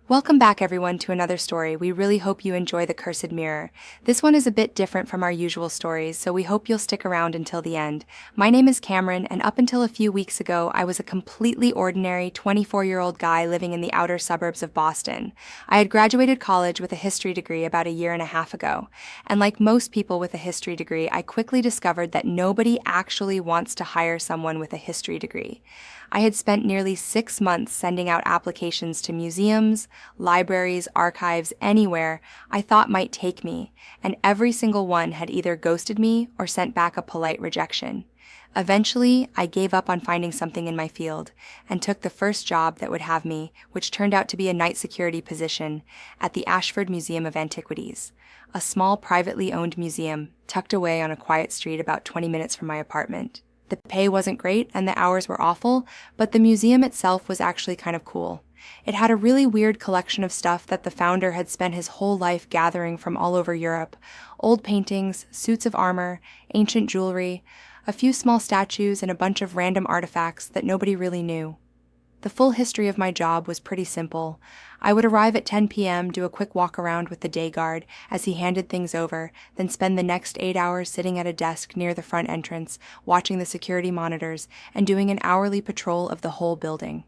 Welcome back, everyone, to another story. We really hope you enjoy The Cursed Mirror. This one is a bit different from our usual stories, so we hope you'll stick around until the end. My name is Cameron, and up until a few weeks ago, I was a completely ordinary 24-year-old guy living in the outer suburbs of Boston. I had graduated college with a history degree about a year and a half ago, and like most people with a history degree, I quickly discovered that nobody actually wants to hire someone with a history degree. I had spent nearly 6 months sending out applications to museums, libraries, archives, anywhere I thought might take me, and every single one had either ghosted me or sent back a polite rejection. Eventually, I gave up on finding something in my field and took the first job that would have me, which turned out to be a night security position at the Ashford Museum of Antiquities, a small privately owned museum tucked away on a quiet street about 20 minutes from my apartment. The pay wasn't great and the hours were awful, but the museum itself was actually kind of cool. It had a really weird collection of stuff that the founder had spent his whole life gathering from all over Europe. Old paintings, suits of armor, ancient jewelry, a few small statues, and a bunch of random artifacts that nobody really knew. The full history of my job was pretty simple. I would arrive at 10 p.m., do a quick walk around with the day guard as he handed things over, then spend the next 8 hours sitting at a desk near the front entrance, watching the security monitors, and doing an hourly patrol of the whole building.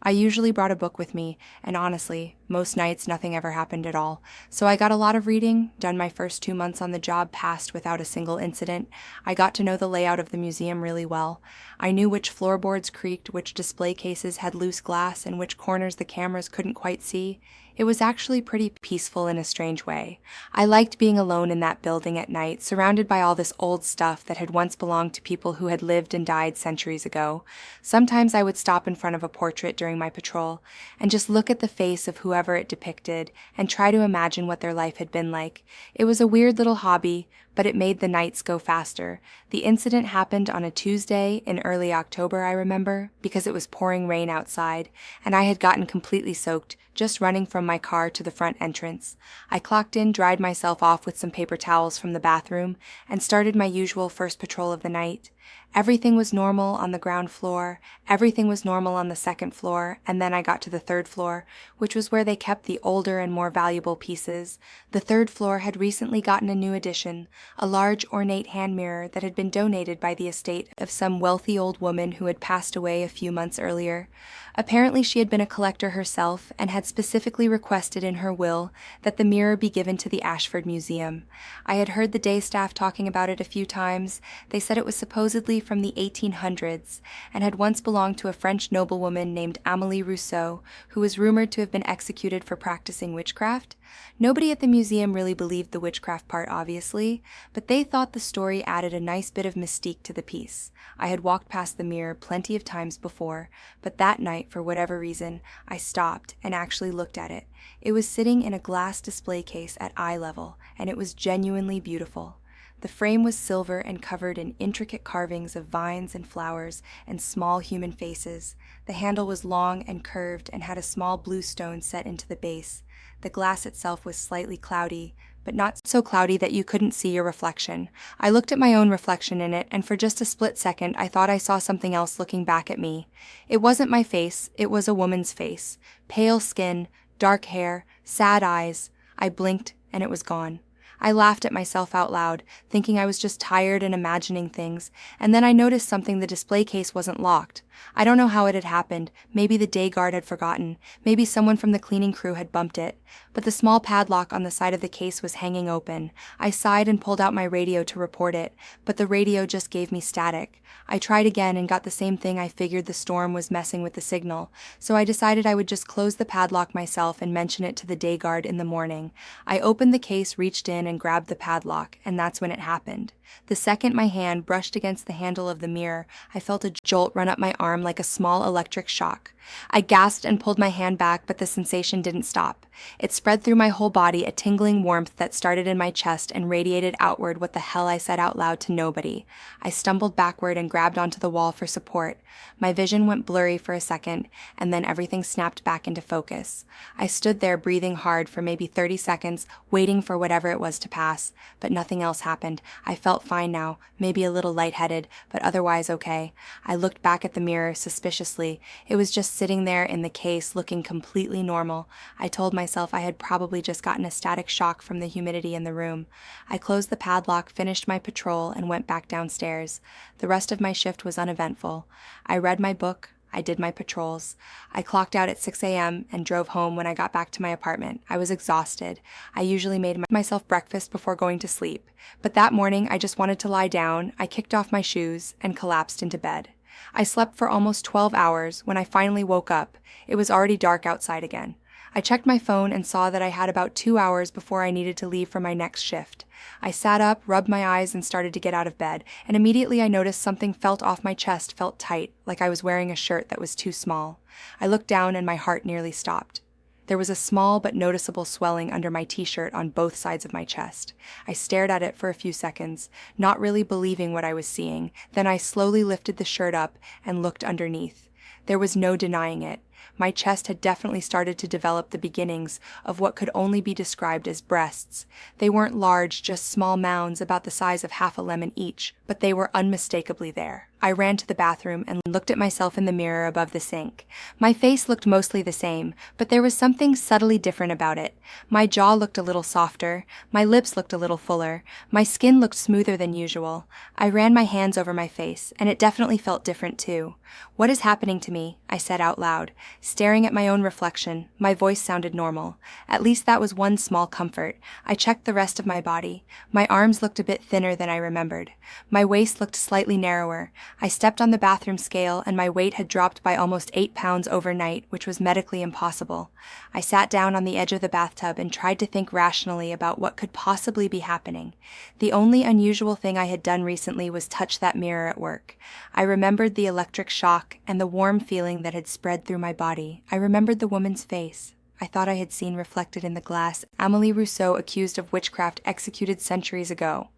I usually brought a book with me, and honestly, most nights nothing ever happened at all. So I got a lot of reading, done my first 2 months on the job, passed without a single incident. I got to know the layout of the museum really well. I knew which floorboards creaked, which display cases had loose glass, and which corners the cameras couldn't quite see. It was actually pretty peaceful in a strange way. I liked being alone in that building at night, surrounded by all this old stuff that had once belonged to people who had lived and died centuries ago. Sometimes I would stop in front of a portrait during my patrol and just look at the face of whoever it depicted and try to imagine what their life had been like. It was a weird little hobby, but it made the nights go faster. The incident happened on a Tuesday in early October, I remember, because it was pouring rain outside, and I had gotten completely soaked, just running from my car to the front entrance. I clocked in, dried myself off with some paper towels from the bathroom, and started my usual first patrol of the night. Everything was normal on the ground floor, everything was normal on the second floor, and then I got to the third floor, which was where they kept the older and more valuable pieces. The third floor had recently gotten a new addition, a large ornate hand mirror that had been donated by the estate of some wealthy old woman who had passed away a few months earlier. Apparently she had been a collector herself and had specifically requested in her will that the mirror be given to the Ashford Museum. I had heard the day staff talking about it a few times. They said it was supposedly from the 1800s and had once belonged to a French noblewoman named Amélie Rousseau, who was rumored to have been executed for practicing witchcraft. Nobody at the museum really believed the witchcraft part, obviously, but they thought the story added a nice bit of mystique to the piece. I had walked past the mirror plenty of times before, but that night, for whatever reason, I stopped and actually looked at it. It was sitting in a glass display case at eye level, and it was genuinely beautiful. The frame was silver and covered in intricate carvings of vines and flowers and small human faces. The handle was long and curved and had a small blue stone set into the base. The glass itself was slightly cloudy, but not so cloudy that you couldn't see your reflection. I looked at my own reflection in it, and for just a split second I thought I saw something else looking back at me. It wasn't my face, it was a woman's face. Pale skin, dark hair, sad eyes. I blinked, and it was gone. I laughed at myself out loud, thinking I was just tired and imagining things, and then I noticed something: the display case wasn't locked. I don't know how it had happened. Maybe the day guard had forgotten. Maybe someone from the cleaning crew had bumped it. But the small padlock on the side of the case was hanging open. I sighed and pulled out my radio to report it, but the radio just gave me static. I tried again and got the same thing. I figured the storm was messing with the signal, so I decided I would just close the padlock myself and mention it to the day guard in the morning. I opened the case, reached in, and grabbed the padlock, and that's when it happened. The second my hand brushed against the handle of the mirror, I felt a jolt run up my arm like a small electric shock. I gasped and pulled my hand back, but the sensation didn't stop. It spread through my whole body, a tingling warmth that started in my chest and radiated outward. What the hell, I said out loud to nobody. I stumbled backward and grabbed onto the wall for support. My vision went blurry for a second, and then everything snapped back into focus. I stood there breathing hard for maybe 30 seconds, waiting for whatever it was to pass, but nothing else happened. I felt fine now, maybe a little lightheaded, but otherwise okay. I looked back at the mirror mirror suspiciously. It was just sitting there in the case, looking completely normal. I told myself I had probably just gotten a static shock from the humidity in the room. I closed the padlock, finished my patrol, and went back downstairs. The rest of my shift was uneventful. I read my book. I did my patrols. I clocked out at 6 a.m. and drove home when I got back to my apartment. I was exhausted. I usually made myself breakfast before going to sleep, but that morning I just wanted to lie down. I kicked off my shoes and collapsed into bed. I slept for almost 12 hours. When I finally woke up, it was already dark outside again. I checked my phone and saw that I had about 2 hours before I needed to leave for my next shift. I sat up, rubbed my eyes, and started to get out of bed, and immediately I noticed something felt off my chest, felt tight, like I was wearing a shirt that was too small. I looked down and my heart nearly stopped. There was a small but noticeable swelling under my t-shirt on both sides of my chest. I stared at it for a few seconds, not really believing what I was seeing. Then I slowly lifted the shirt up and looked underneath. There was no denying it. My chest had definitely started to develop the beginnings of what could only be described as breasts. They weren't large, just small mounds about the size of half a lemon each, but they were unmistakably there. I ran to the bathroom and looked at myself in the mirror above the sink. My face looked mostly the same, but there was something subtly different about it. My jaw looked a little softer, my lips looked a little fuller, my skin looked smoother than usual. I ran my hands over my face, and it definitely felt different too. "What is happening to me?" I said out loud. Staring at my own reflection, my voice sounded normal. At least that was one small comfort. I checked the rest of my body. My arms looked a bit thinner than I remembered. My waist looked slightly narrower. I stepped on the bathroom scale, and my weight had dropped by almost 8 pounds overnight, which was medically impossible. I sat down on the edge of the bathtub and tried to think rationally about what could possibly be happening. The only unusual thing I had done recently was touch that mirror at work. I remembered the electric shock and the warm feeling that had spread through my body. I remembered the woman's face. I thought I had seen reflected in the glass Amélie Rousseau accused of witchcraft executed centuries ago.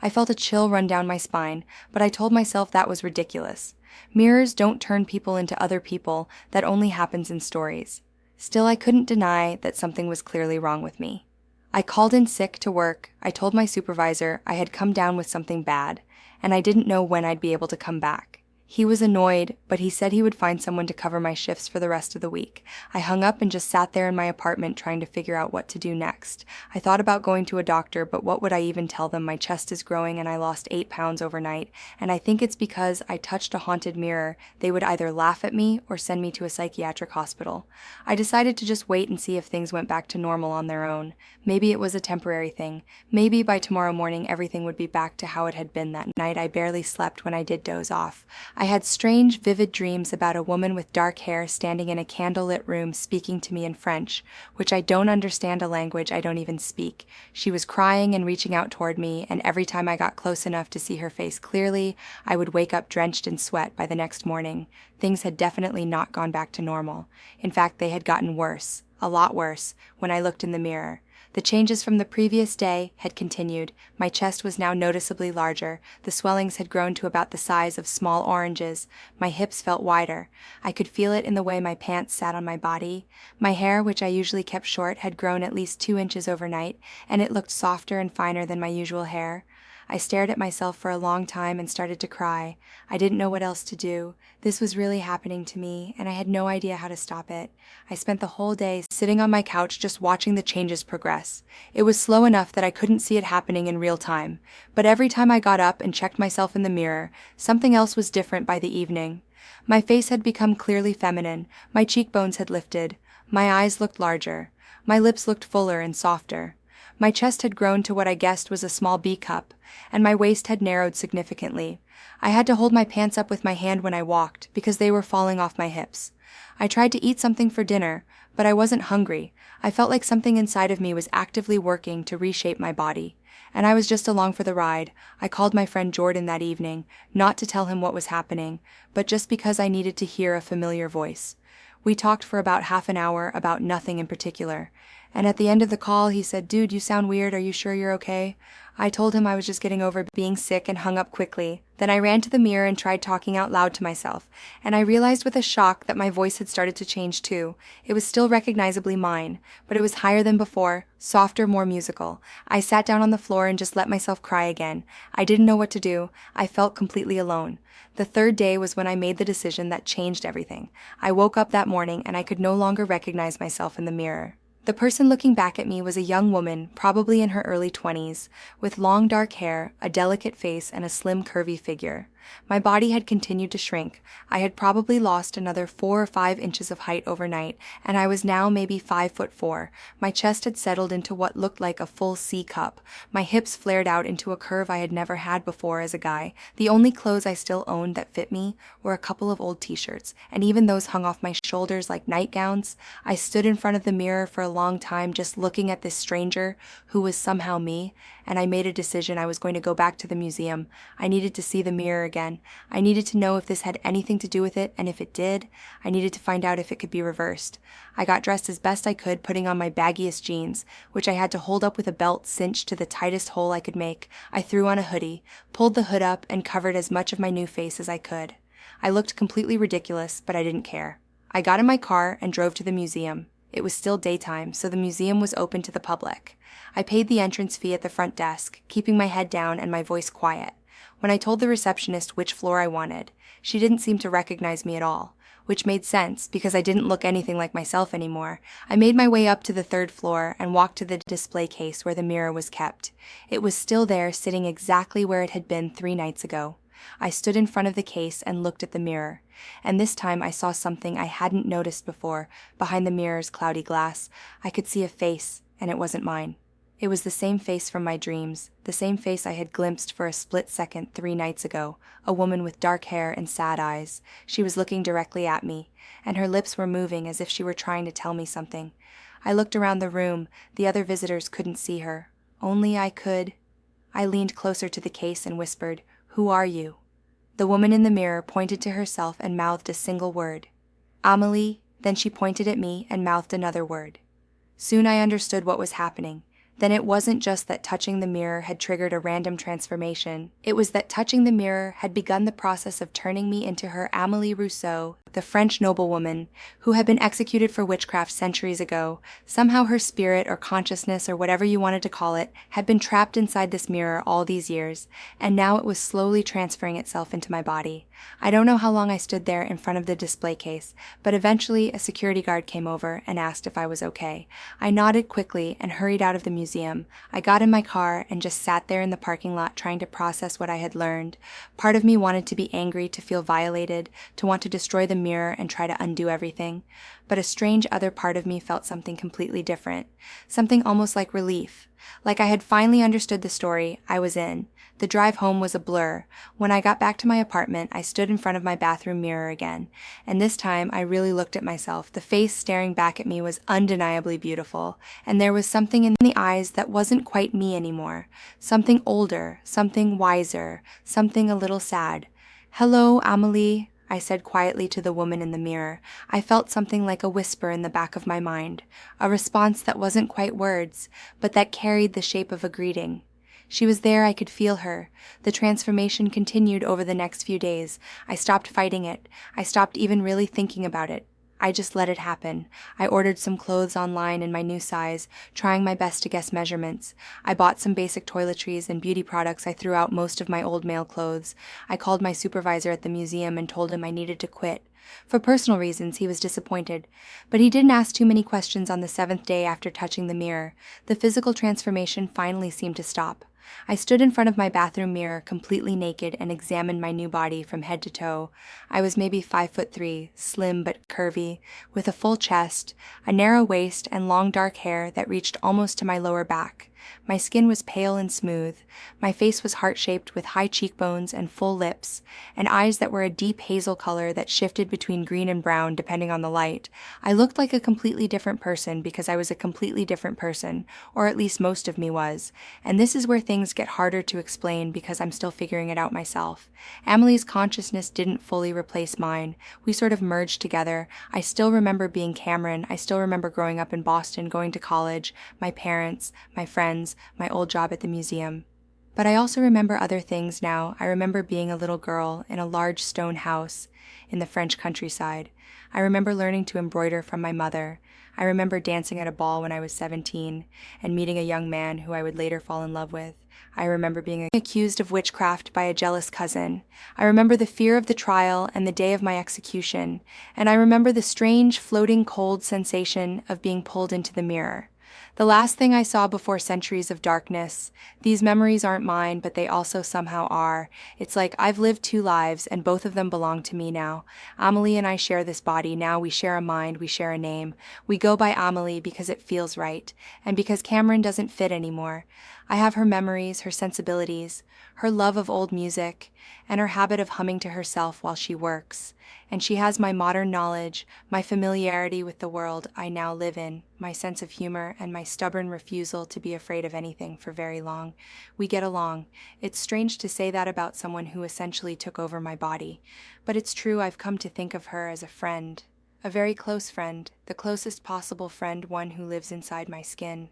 I felt a chill run down my spine, but I told myself that was ridiculous. Mirrors don't turn people into other people. That only happens in stories. Still, I couldn't deny that something was clearly wrong with me. I called in sick to work. I told my supervisor I had come down with something bad, and I didn't know when I'd be able to come back. He was annoyed, but he said he would find someone to cover my shifts for the rest of the week. I hung up and just sat there in my apartment trying to figure out what to do next. I thought about going to a doctor, but what would I even tell them? My chest is growing and I lost 8 pounds overnight, and I think it's because I touched a haunted mirror. They would either laugh at me or send me to a psychiatric hospital. I decided to just wait and see if things went back to normal on their own. Maybe it was a temporary thing. Maybe by tomorrow morning everything would be back to how it had been that night. I barely slept when I did doze off. I had strange, vivid dreams about a woman with dark hair standing in a candlelit room speaking to me in French, which I don't understand, a language I don't even speak. She was crying and reaching out toward me, and every time I got close enough to see her face clearly, I would wake up drenched in sweat by the next morning. Things had definitely not gone back to normal. In fact, they had gotten worse, a lot worse, when I looked in the mirror. The changes from the previous day had continued. My chest was now noticeably larger. The swellings had grown to about the size of small oranges. My hips felt wider. I could feel it in the way my pants sat on my body. My hair, which I usually kept short, had grown at least 2 inches overnight, and it looked softer and finer than my usual hair. I stared at myself for a long time and started to cry. I didn't know what else to do. This was really happening to me, and I had no idea how to stop it. I spent the whole day sitting on my couch just watching the changes progress. It was slow enough that I couldn't see it happening in real time, but every time I got up and checked myself in the mirror, something else was different by the evening. My face had become clearly feminine, my cheekbones had lifted, my eyes looked larger, my lips looked fuller and softer. My chest had grown to what I guessed was a small B cup, and my waist had narrowed significantly. I had to hold my pants up with my hand when I walked, because they were falling off my hips. I tried to eat something for dinner, but I wasn't hungry. I felt like something inside of me was actively working to reshape my body, and I was just along for the ride. I called my friend Jordan that evening, not to tell him what was happening, but just because I needed to hear a familiar voice. We talked for about half an hour about nothing in particular, And at the end of the call, he said, "Dude, you sound weird. Are you sure you're okay?" I told him I was just getting over being sick and hung up quickly. Then I ran to the mirror and tried talking out loud to myself, and I realized with a shock that my voice had started to change too. It was still recognizably mine, but it was higher than before, softer, more musical. I sat down on the floor and just let myself cry again. I didn't know what to do. I felt completely alone. The third day was when I made the decision that changed everything. I woke up that morning and I could no longer recognize myself in the mirror. The person looking back at me was a young woman, probably in her early 20s, with long dark hair, a delicate face, and a slim, curvy figure. My body had continued to shrink. I had probably lost another 4 or 5 inches of height overnight, and I was now maybe 5'4". My chest had settled into what looked like a full C cup. My hips flared out into a curve I had never had before as a guy. The only clothes I still owned that fit me were a couple of old t-shirts, and even those hung off my shoulders like nightgowns. I stood in front of the mirror for a long time just looking at this stranger who was somehow me, and I made a decision I was going to go back to the museum. I needed to see the mirror again. I needed to know if this had anything to do with it, and if it did, I needed to find out if it could be reversed. I got dressed as best I could, putting on my baggiest jeans, which I had to hold up with a belt cinched to the tightest hole I could make. I threw on a hoodie, pulled the hood up, and covered as much of my new face as I could. I looked completely ridiculous, but I didn't care. I got in my car and drove to the museum. It was still daytime, so the museum was open to the public. I paid the entrance fee at the front desk, keeping my head down and my voice quiet. When I told the receptionist which floor I wanted, she didn't seem to recognize me at all, which made sense because I didn't look anything like myself anymore. I made my way up to the 3rd floor and walked to the display case where the mirror was kept. It was still there, sitting exactly where it had been 3 nights ago. I stood in front of the case and looked at the mirror, and this time I saw something I hadn't noticed before. Behind the mirror's cloudy glass, I could see a face, and it wasn't mine. It was the same face from my dreams, the same face I had glimpsed for a split second 3 nights ago, a woman with dark hair and sad eyes. She was looking directly at me, and her lips were moving as if she were trying to tell me something. I looked around the room. The other visitors couldn't see her. Only I could. I leaned closer to the case and whispered, "Who are you?" The woman in the mirror pointed to herself and mouthed a single word. "Amelie." Then she pointed at me and mouthed another word. Soon I understood what was happening. Then it wasn't just that touching the mirror had triggered a random transformation. It was that touching the mirror had begun the process of turning me into her Amélie Rousseau, the French noblewoman who had been executed for witchcraft centuries ago. Somehow her spirit or consciousness or whatever you wanted to call it had been trapped inside this mirror all these years, and now it was slowly transferring itself into my body. I don't know how long I stood there in front of the display case, but eventually a security guard came over and asked if I was okay. I nodded quickly and hurried out of the museum. I got in my car and just sat there in the parking lot trying to process what I had learned. Part of me wanted to be angry, to feel violated, to want to destroy the mirror and try to undo everything. But a strange other part of me felt something completely different. Something almost like relief. Like I had finally understood the story I was in. The drive home was a blur. When I got back to my apartment, I stood in front of my bathroom mirror again, and this time I really looked at myself. The face staring back at me was undeniably beautiful, and there was something in the eyes that wasn't quite me anymore. Something older, something wiser, something a little sad. "Hello, Amelie," I said quietly to the woman in the mirror. I felt something like a whisper in the back of my mind, a response that wasn't quite words, but that carried the shape of a greeting. She was there, I could feel her. The transformation continued over the next few days. I stopped fighting it. I stopped even really thinking about it. I just let it happen. I ordered some clothes online in my new size, trying my best to guess measurements. I bought some basic toiletries and beauty products. I threw out most of my old male clothes. I called my supervisor at the museum and told him I needed to quit. For personal reasons, he was disappointed, but he didn't ask too many questions on the 7th day after touching the mirror. The physical transformation finally seemed to stop. I stood in front of my bathroom mirror, completely naked, and examined my new body from head to toe. I was maybe 5'3", slim but curvy, with a full chest, a narrow waist, and long dark hair that reached almost to my lower back. My skin was pale and smooth. My face was heart-shaped with high cheekbones and full lips, and eyes that were a deep hazel color that shifted between green and brown depending on the light. I looked like a completely different person because I was a completely different person, or at least most of me was. And this is where things get harder to explain because I'm still figuring it out myself. Amelie's consciousness didn't fully replace mine. We sort of merged together. I still remember being Cameron. I still remember growing up in Boston, going to college, my parents, my friends, my old job at the museum. But I also remember other things now. I remember being a little girl in a large stone house in the French countryside. I remember learning to embroider from my mother. I remember dancing at a ball when I was 17 and meeting a young man who I would later fall in love with. I remember being accused of witchcraft by a jealous cousin. I remember the fear of the trial and the day of my execution. And I remember the strange, floating, cold sensation of being pulled into the mirror. The last thing I saw before centuries of darkness. These memories aren't mine, but they also somehow are. It's like I've lived two lives, and both of them belong to me now. Amelie and I share this body. Now we share a mind, we share a name. We go by Amelie because it feels right, and because Cameron doesn't fit anymore. I have her memories, her sensibilities, her love of old music, and her habit of humming to herself while she works. And she has my modern knowledge, my familiarity with the world I now live in, my sense of humor, and my stubborn refusal to be afraid of anything for very long. We get along. It's strange to say that about someone who essentially took over my body. But it's true. I've come to think of her as a friend. A very close friend, the closest possible friend, one who lives inside my skin.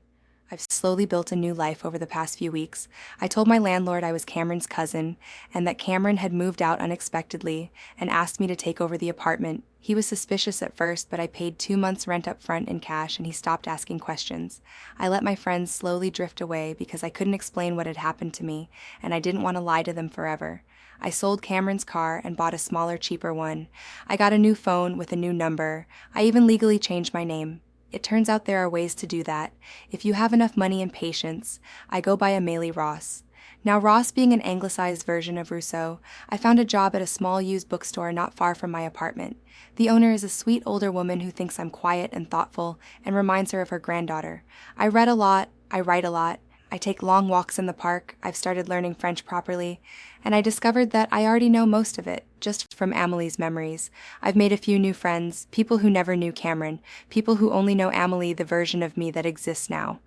I've slowly built a new life over the past few weeks. I told my landlord I was Cameron's cousin and that Cameron had moved out unexpectedly and asked me to take over the apartment. He was suspicious at first, but I paid 2 months' rent up front in cash and he stopped asking questions. I let my friends slowly drift away because I couldn't explain what had happened to me and I didn't want to lie to them forever. I sold Cameron's car and bought a smaller, cheaper one. I got a new phone with a new number. I even legally changed my name. It turns out there are ways to do that. If you have enough money and patience, I go by Amelie Ross. Now, Ross being an anglicized version of Rousseau, I found a job at a small used bookstore not far from my apartment. The owner is a sweet older woman who thinks I'm quiet and thoughtful and reminds her of her granddaughter. I read a lot, I write a lot, I take long walks in the park, I've started learning French properly, and I discovered that I already know most of it, just from Amelie's memories. I've made a few new friends, people who never knew Cameron, people who only know Amelie, the version of me that exists now.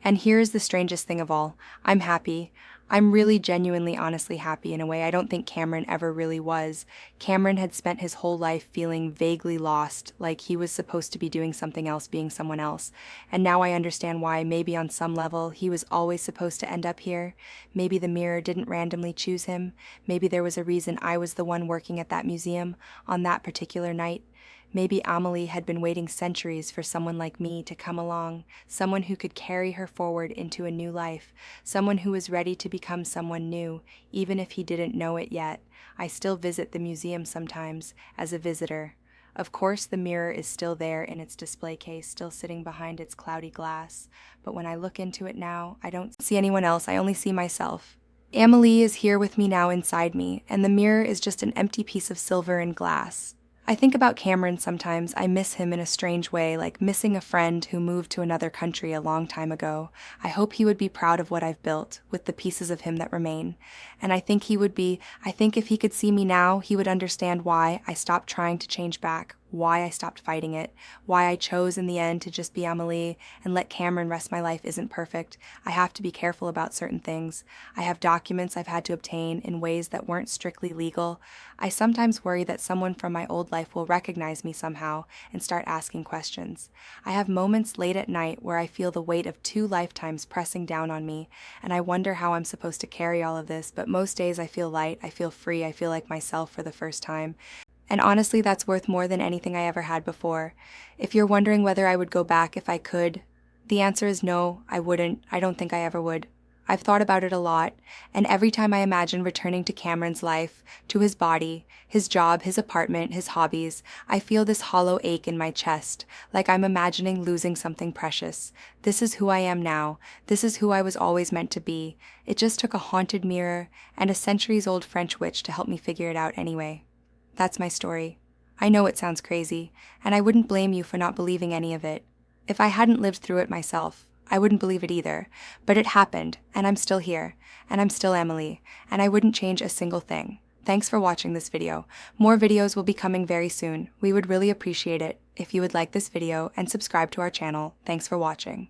And here's the strangest thing of all. I'm happy. I'm really genuinely, honestly happy in a way I don't think Cameron ever really was. Cameron had spent his whole life feeling vaguely lost, like he was supposed to be doing something else, being someone else. And now I understand why, maybe on some level, he was always supposed to end up here. Maybe the mirror didn't randomly choose him. Maybe there was a reason I was the one working at that museum on that particular night. Maybe Amelie had been waiting centuries for someone like me to come along, someone who could carry her forward into a new life, someone who was ready to become someone new, even if he didn't know it yet. I still visit the museum sometimes, as a visitor. Of course, the mirror is still there in its display case, still sitting behind its cloudy glass, but when I look into it now, I don't see anyone else, I only see myself. Amelie is here with me now inside me, and the mirror is just an empty piece of silver and glass. I think about Cameron sometimes. I miss him in a strange way, like missing a friend who moved to another country a long time ago. I hope he would be proud of what I've built, with the pieces of him that remain. And I think he would be. I think if he could see me now, he would understand why I stopped trying to change back, why I stopped fighting it, why I chose in the end to just be Amelie and let Cameron rest. My life isn't perfect. I have to be careful about certain things. I have documents I've had to obtain in ways that weren't strictly legal. I sometimes worry that someone from my old life will recognize me somehow and start asking questions. I have moments late at night where I feel the weight of 2 lifetimes pressing down on me, and I wonder how I'm supposed to carry all of this, but most days I feel light, I feel free, I feel like myself for the first time. And honestly, that's worth more than anything I ever had before. If you're wondering whether I would go back if I could, the answer is no, I wouldn't. I don't think I ever would. I've thought about it a lot, and every time I imagine returning to Cameron's life, to his body, his job, his apartment, his hobbies, I feel this hollow ache in my chest, like I'm imagining losing something precious. This is who I am now. This is who I was always meant to be. It just took a haunted mirror and a centuries-old French witch to help me figure it out anyway. That's my story. I know it sounds crazy, and I wouldn't blame you for not believing any of it. If I hadn't lived through it myself, I wouldn't believe it either. But it happened, and I'm still here, and I'm still Emily, and I wouldn't change a single thing. Thanks for watching this video. More videos will be coming very soon. We would really appreciate it if you would like this video and subscribe to our channel. Thanks for watching.